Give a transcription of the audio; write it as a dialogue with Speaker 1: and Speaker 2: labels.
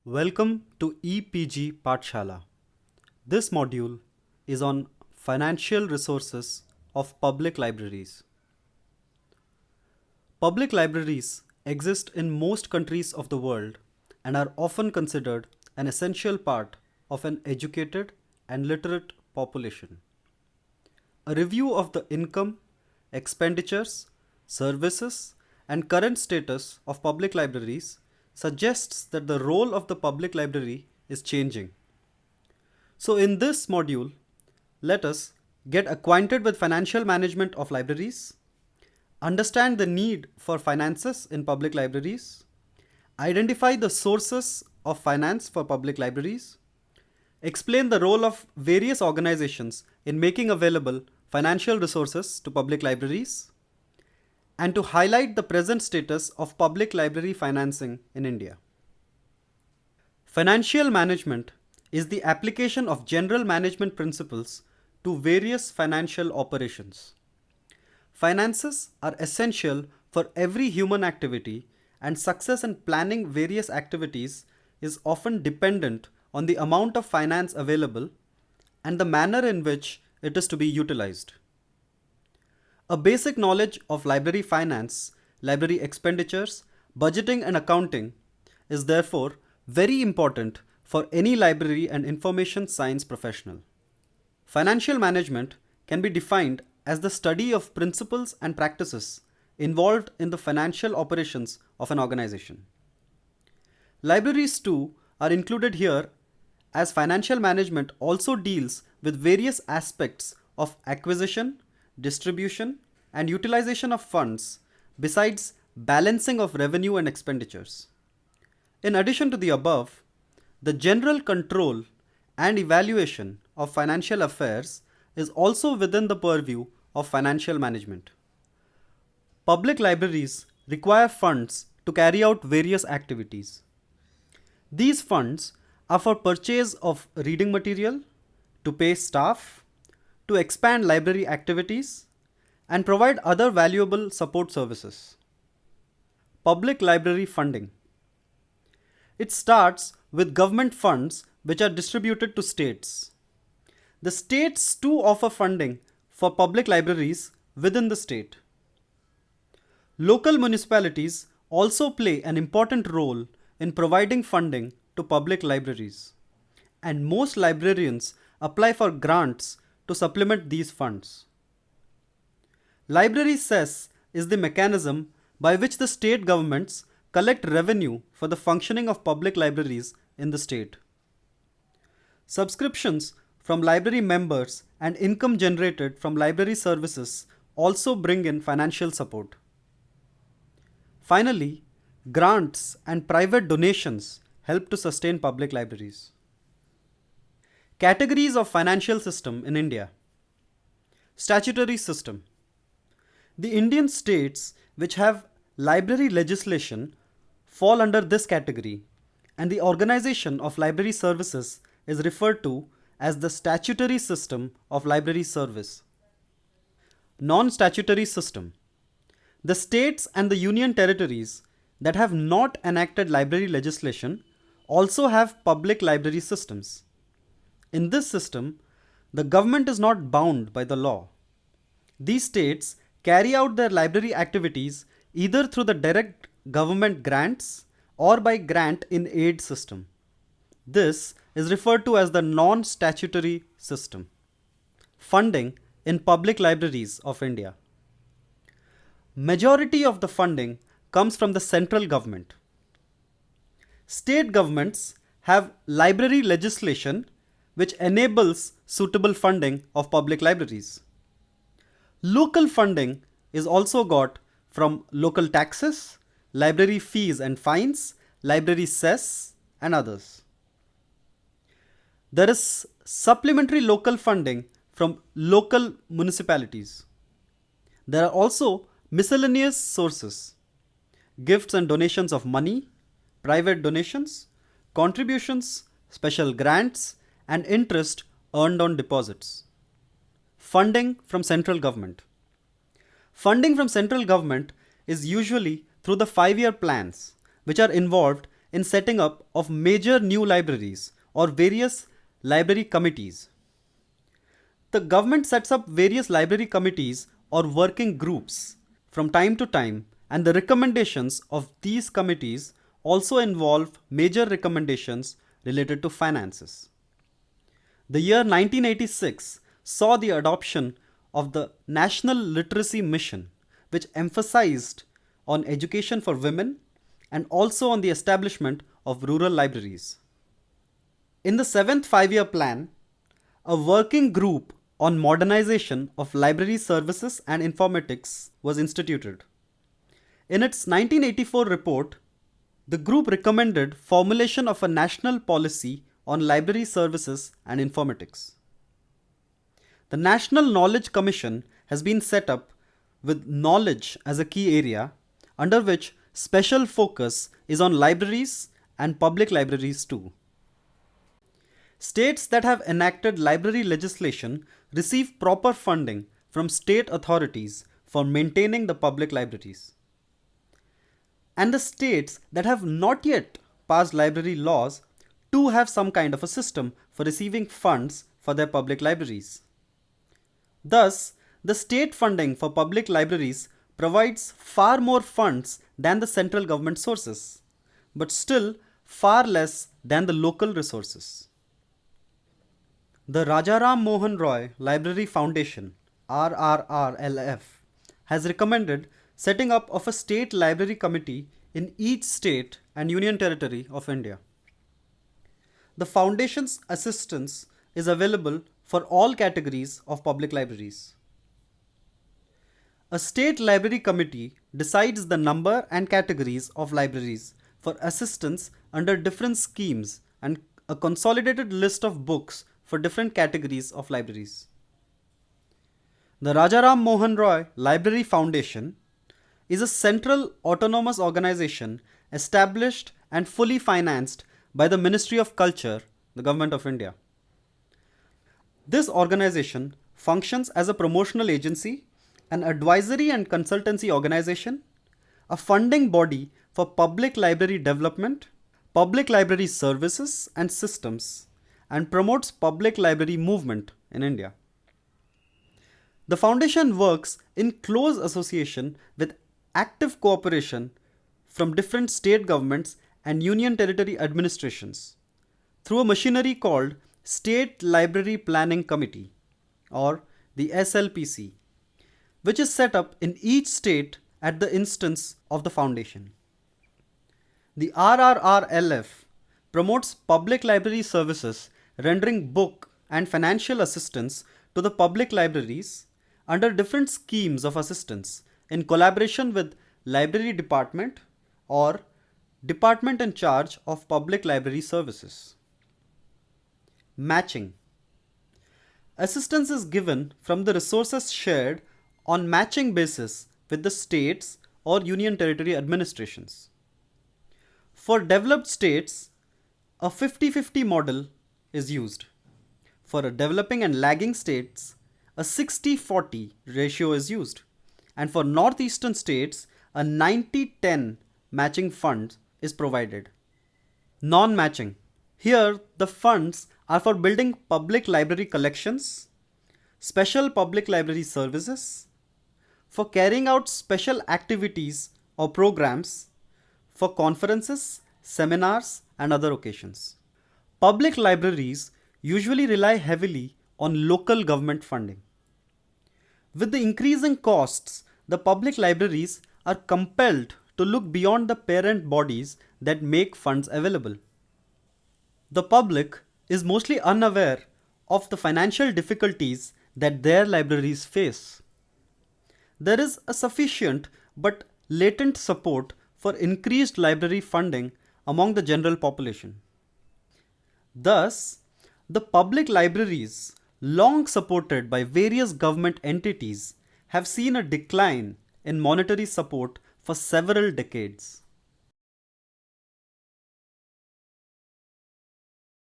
Speaker 1: Welcome to EPG Pathshala. This module is on financial resources of public libraries. Public libraries exist in most countries of the world and are often considered an essential part of an educated and literate population. A review of the income, expenditures, services, and current status of public libraries suggests that the role of the public library is changing. So in this module, let us get acquainted with financial management of libraries, understand the need for finances in public libraries, identify the sources of finance for public libraries, explain the role of various organizations in making available financial resources to public libraries, and to highlight the present status of public library financing in India. Financial management is the application of general management principles to various financial operations. Finances are essential for every human activity, and success in planning various activities is often dependent on the amount of finance available and the manner in which it is to be utilized. A basic knowledge of library finance, library expenditures, budgeting and accounting is therefore very important for any library and information science professional. Financial management can be defined as the study of principles and practices involved in the financial operations of an organization. Libraries too are included here, as financial management also deals with various aspects of acquisition, distribution, and utilization of funds, besides balancing of revenue and expenditures. In addition to the above, the general control and evaluation of financial affairs is also within the purview of financial management. Public libraries require funds to carry out various activities. These funds are for purchase of reading material, to pay staff, to expand library activities, and provide other valuable support services. Public library funding. It starts with government funds which are distributed to states. The states too offer funding for public libraries within the state. Local municipalities also play an important role in providing funding to public libraries, and most librarians apply for grants to supplement these funds. Library cess is the mechanism by which the state governments collect revenue for the functioning of public libraries in the state. Subscriptions from library members and income generated from library services also bring in financial support. Finally, grants and private donations help to sustain public libraries. Categories of financial system in India. Statutory system. The Indian states which have library legislation fall under this category, and the organization of library services is referred to as the statutory system of library service. Non-statutory system. The states and the union territories that have not enacted library legislation also have public library systems. In this system, the government is not bound by the law. These states carry out their library activities either through the direct government grants or by grant in aid system. This is referred to as the non-statutory system. Funding in public libraries of India. Majority of the funding comes from the central government. State governments have library legislation which enables suitable funding of public libraries. Local funding is also got from local taxes, library fees and fines, library cess, and others. There is supplementary local funding from local municipalities. There are also miscellaneous sources: gifts and donations of money, private donations, contributions, special grants, and interest earned on deposits. Funding from central government. Funding from central government is usually through the 5-year plans, which are involved in setting up of major new libraries or various library committees. The government sets up various library committees or working groups from time to time, and the recommendations of these committees also involve major recommendations related to finances. The year 1986 saw the adoption of the National Literacy Mission, which emphasized on education for women and also on the establishment of rural libraries. In the 7th 5-year plan, a working group on modernization of library services and informatics was instituted. In its 1984 report, the group recommended formulation of a national policy on library services and informatics. The National Knowledge Commission has been set up with knowledge as a key area, under which special focus is on libraries and public libraries too. States that have enacted library legislation receive proper funding from state authorities for maintaining the public libraries. And the states that have not yet passed library laws too have some kind of a system for receiving funds for their public libraries. Thus, the state funding for public libraries provides far more funds than the central government sources, but still far less than the local resources. The Rajaram Mohan Roy Library Foundation (RRRLF) has recommended setting up of a state library committee in each state and union territory of India. The foundation's assistance is available for all categories of public libraries. A state library committee decides the number and categories of libraries for assistance under different schemes and a consolidated list of books for different categories of libraries. The Rajaram Mohan Roy Library Foundation is a central autonomous organization established and fully financed by the Ministry of Culture, the Government of India. This organization functions as a promotional agency, an advisory and consultancy organization, a funding body for public library development, public library services and systems, and promotes public library movement in India. The foundation works in close association with active cooperation from different state governments and union territory administrations through a machinery called State Library Planning Committee, or the SLPC, which is set up in each state at the instance of the foundation. The RRRLF promotes public library services, rendering book and financial assistance to the public libraries under different schemes of assistance in collaboration with Library Department or Department in charge of public library services. Matching. Assistance is given from the resources shared on matching basis with the states or union territory administrations. For developed states, a 50-50 model is used. For a developing and lagging states, a 60-40 ratio is used. And for northeastern states, a 90-10 matching fund is provided. Non-matching. Here, the funds are for building public library collections, special public library services, for carrying out special activities or programs, for conferences, seminars, and other occasions. Public libraries usually rely heavily on local government funding. With the increasing costs, the public libraries are compelled to look beyond the parent bodies that make funds available. The public is mostly unaware of the financial difficulties that their libraries face. There is a sufficient but latent support for increased library funding among the general population. Thus, the public libraries, long supported by various government entities, have seen a decline in monetary support for several decades.